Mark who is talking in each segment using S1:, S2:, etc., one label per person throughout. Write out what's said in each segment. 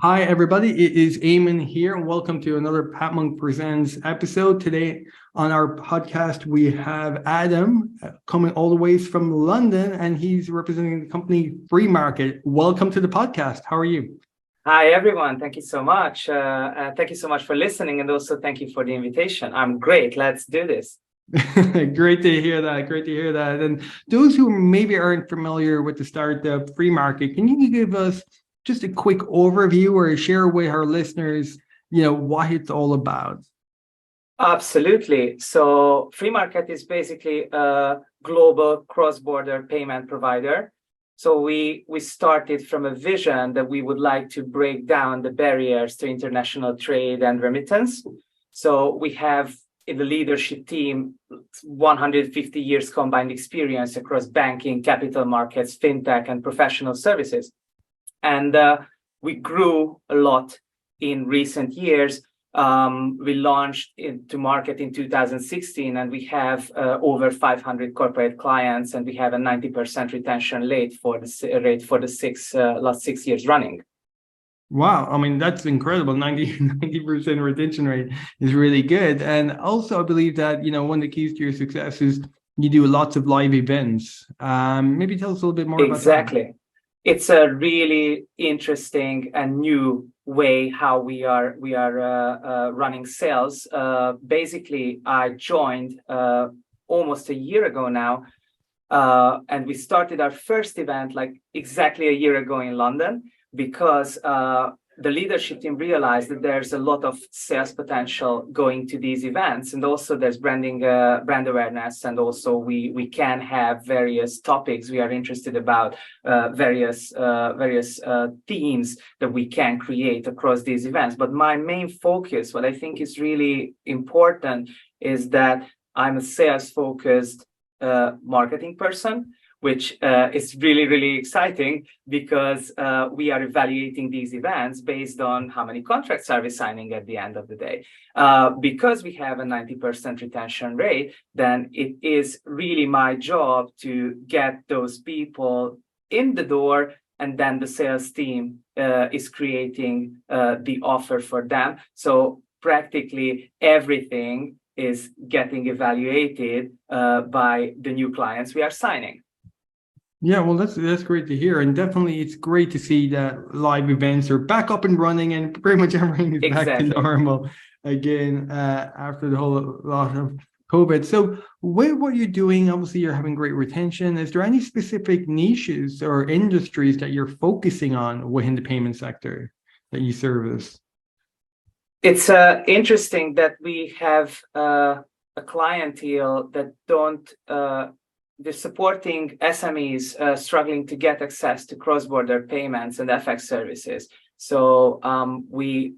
S1: Hi, everybody. It is Eamon here, and welcome to another Pat Monk Presents episode. Today on our podcast, we have Adam coming all the way from London, and he's representing the company Freemarket. Welcome to the podcast. How are you?
S2: Hi, everyone. Thank you so much. Thank you so much for listening. And also thank you for the invitation. I'm great. Let's do this.
S1: Great to hear that. Great to hear that. And those who maybe aren't familiar with the startup Freemarket, can you give us just a quick overview or share with our listeners, what it's all about?
S2: Absolutely. So Freemarket is basically a global cross-border payment provider. So we started from a vision that we would like to break down the barriers to international trade and remittance. So we have in the leadership team 150 years combined experience across banking, capital markets, fintech, and professional services. And we grew a lot in recent years. We launched into market in 2016, and we have over 500 corporate clients, and we have a 90% retention rate for the last 6 years running.
S1: Wow, I mean, that's incredible. 90% retention rate is really good. And also, I believe that, one of the keys to your success is you do lots of live events. Maybe tell us a little bit more about that.
S2: Exactly. It's a really interesting and new way how we are running sales. Basically, I joined almost a year ago now, and we started our first event like exactly a year ago in London because the leadership team realized that there's a lot of sales potential going to these events, and also there's brand awareness, and also we can have various topics we are interested about, various themes that we can create across these events. But my main focus, what I think is really important, is that I'm a sales-focused marketing person, which is really, really exciting because we are evaluating these events based on how many contracts are we signing at the end of the day. Because we have a 90% retention rate, then it is really my job to get those people in the door, and then the sales team is creating the offer for them. So practically everything is getting evaluated by the new clients we are signing.
S1: Yeah, well, that's great to hear, and definitely it's great to see that live events are back up and running, and pretty much everything is back to normal again after the whole lot of COVID. So, with what you're doing, obviously you're having great retention. Is there any specific niches or industries that you're focusing on within the payment sector that you service?
S2: It's interesting that we have a clientele that don't. They're supporting SMEs struggling to get access to cross-border payments and FX services. So we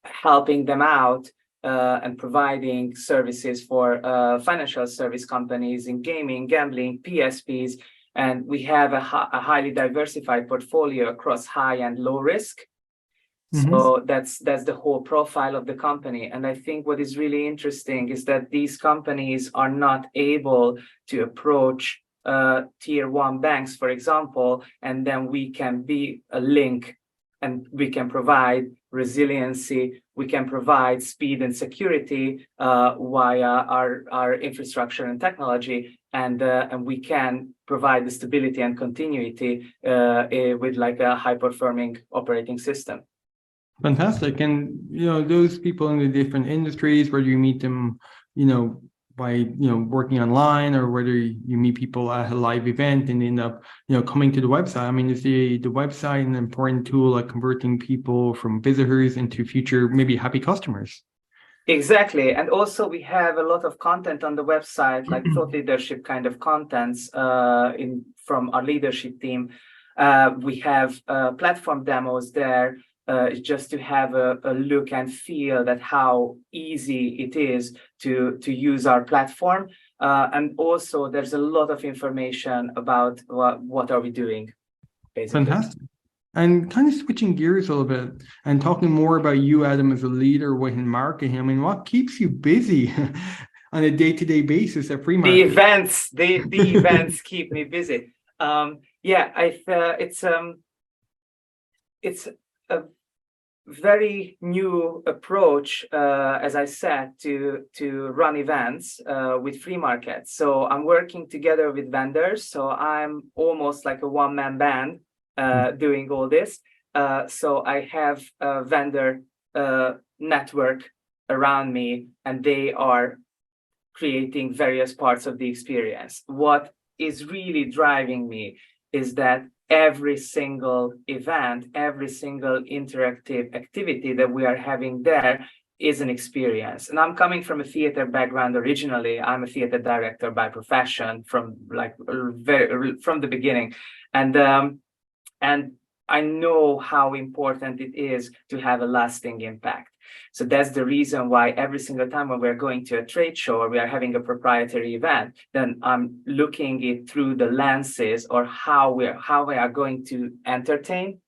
S2: helping them out and providing services for financial service companies in gaming, gambling, PSPs, and we have a highly diversified portfolio across high and low risk. So that's the whole profile of the company. And I think what is really interesting is that these companies are not able to approach tier one banks, for example, and then we can be a link, and we can provide resiliency, we can provide speed and security via our infrastructure and technology, and we can provide the stability and continuity with like a high-performing operating system.
S1: Fantastic. And, those people in the different industries, whether you meet them, by, working online, or whether you meet people at a live event and end up, coming to the website. I mean, is the website an important tool at converting people from visitors into future, maybe happy customers?
S2: Exactly. And also we have a lot of content on the website, like thought leadership kind of contents from our leadership team. We have platform demos there. Just to have a look and feel that how easy it is to use our platform. And also there's a lot of information about what are we doing, basically.
S1: Fantastic. And kind of switching gears a little bit and talking more about you, Adam, as a leader within marketing. I mean, what keeps you busy on a day-to-day basis at Freemarket?
S2: The events keep me busy. a very new approach, as I said, to run events with Freemarket. So I'm working together with vendors. So I'm almost like a one-man band doing all this. So I have a vendor network around me, and they are creating various parts of the experience. What is really driving me is that every single event, every single interactive activity that we are having there is an experience. And I'm coming from a theater background originally. I'm a theater director by profession from from the beginning. And I know how important it is to have a lasting impact. So that's the reason why every single time when we're going to a trade show or we are having a proprietary event, then I'm looking it through the lenses or how we are going to entertain,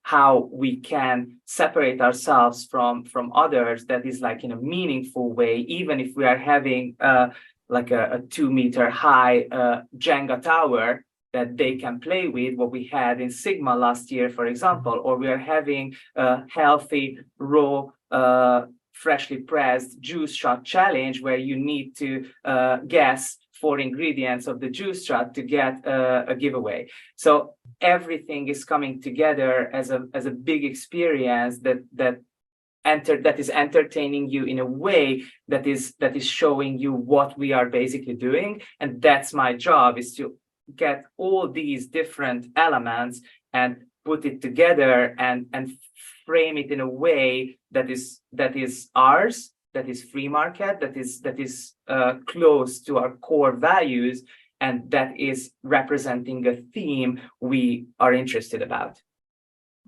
S2: how we can separate ourselves from others that is like in a meaningful way, even if we are having like a 2-meter high Jenga tower that they can play with, what we had in Sigma last year, for example, or we are having a healthy, raw, freshly pressed juice shot challenge where you need to guess 4 ingredients of the juice shot to get a giveaway. So everything is coming together as a big experience that is entertaining you in a way that is showing you what we are basically doing. And that's my job, is to get all these different elements and put it together and frame it in a way that is ours, that is Freemarket, that is close to our core values, and that is representing a theme we are interested about.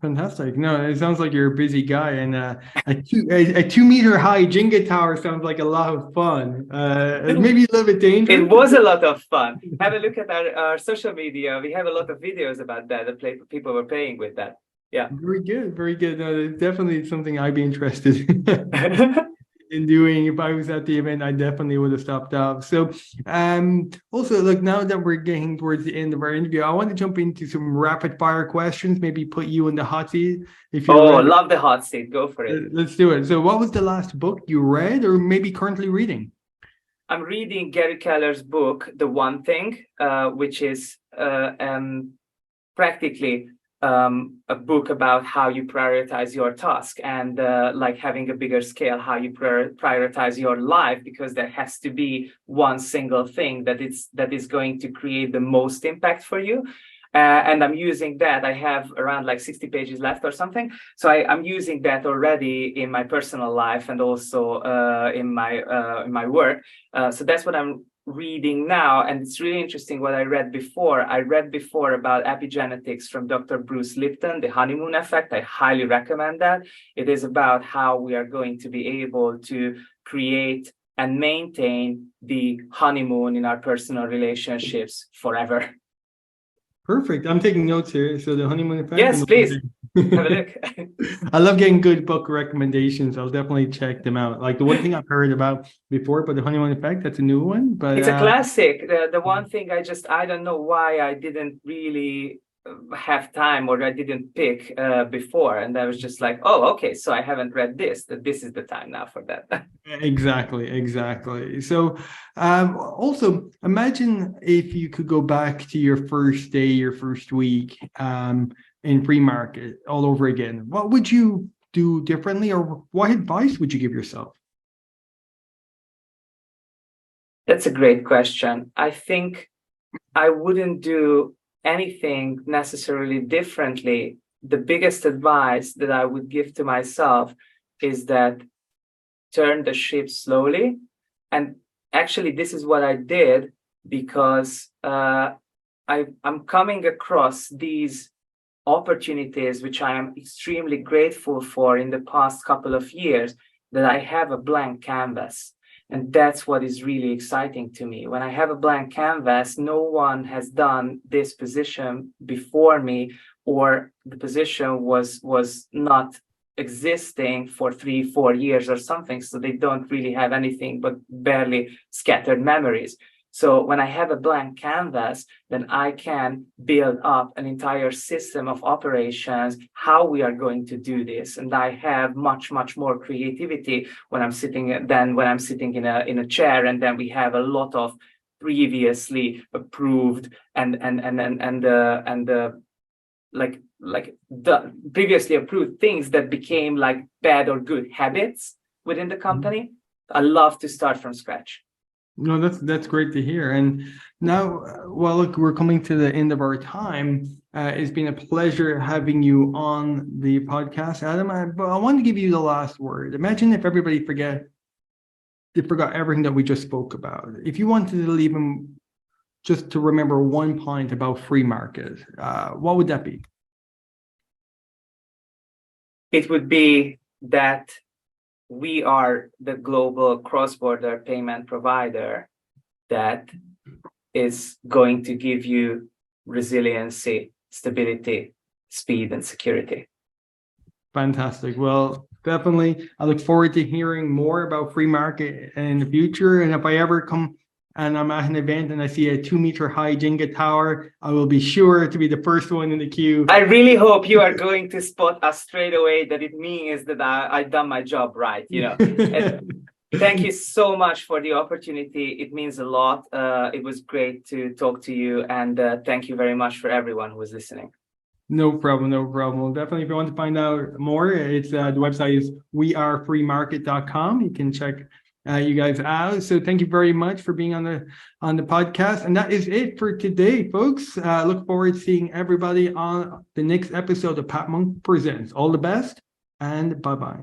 S1: Fantastic. No, it sounds like you're a busy guy, and a 2-meter high Jenga tower sounds like a lot of fun. Maybe a little bit dangerous.
S2: It was a lot of fun. Have a look at our social media. We have a lot of videos about that. People were playing with that. Yeah.
S1: Very good. Very good. No, definitely something I'd be interested in doing. If I was at the event, I definitely would have stopped off. So also, look, now that we're getting towards the end of our interview, I want to jump into some rapid fire questions, maybe put you in the hot seat. If you
S2: love the hot seat. Go for it.
S1: Let's do it. So what was the last book you read or maybe currently reading?
S2: I'm reading Gary Keller's book, The One Thing, which is practically a book about how you prioritize your task and like having a bigger scale, how you prioritize your life, because there has to be one single thing that is going to create the most impact for you. And I'm using that. I have around like 60 pages left or something. So I'm using that already in my personal life and also in my work. So that's what I'm reading now, and it's really interesting what I read before. I read before about epigenetics from Dr. Bruce Lipton, the honeymoon effect. I highly recommend that. It is about how we are going to be able to create and maintain the honeymoon in our personal relationships forever.
S1: Perfect. I'm taking notes here. So the honeymoon effect.
S2: Yes, please. Have a look.
S1: I love getting good book recommendations. I'll definitely check them out. Like the one thing I've heard about before, but the honeymoon effect, that's a new one. But
S2: it's a classic. The one thing I don't know why I didn't really have time, or I didn't pick before, and I was just like, oh, okay, so I haven't read this. That this is the time now for that.
S1: Exactly. So also imagine if you could go back to your first day, your first week in Freemarket all over again. What would you do differently, or what advice would you give yourself?
S2: That's a great question. I think I wouldn't do anything necessarily differently. The biggest advice that I would give to myself is that turn the ship slowly. And actually, this is what I did, because I'm coming across these opportunities, which I am extremely grateful for in the past couple of years, that I have a blank canvas. And that's what is really exciting to me. When I have a blank canvas, no one has done this position before me, or the position was not existing for 3-4 years or something. So they don't really have anything but barely scattered memories. So when I have a blank canvas, then I can build up an entire system of operations, how we are going to do this. And I have much, much more creativity when I'm sitting in a chair, and then we have a lot of previously approved and like the previously approved things that became like bad or good habits within the company. I love to start from scratch.
S1: No, that's great to hear. And now, well, look, we're coming to the end of our time. It's been a pleasure having you on the podcast, Adam. But I want to give you the last word. Imagine if everybody forgot everything that we just spoke about. If you wanted to leave them just to remember one point about Freemarket, what would that be?
S2: It would be that we are the global cross-border payment provider that is going to give you resiliency, stability, speed, and security.
S1: Fantastic. Well, definitely, I look forward to hearing more about Freemarket in the future. And if I ever come and I'm at an event and I see a 2-meter high Jenga tower, I will be sure to be the first one in the queue.
S2: I really hope you are going to spot us straight away, that it means that I've done my job right, you know. Thank you so much for the opportunity. It means a lot. It was great to talk to you, and thank you very much for everyone who was listening.
S1: No problem, no problem. Definitely, if you want to find out more, it's the website is wearefreemarket.com. You can check you guys out. So thank you very much for being on the podcast. And that is it for today, folks. Look forward to seeing everybody on the next episode of Pat Monk Presents. All the best and bye-bye.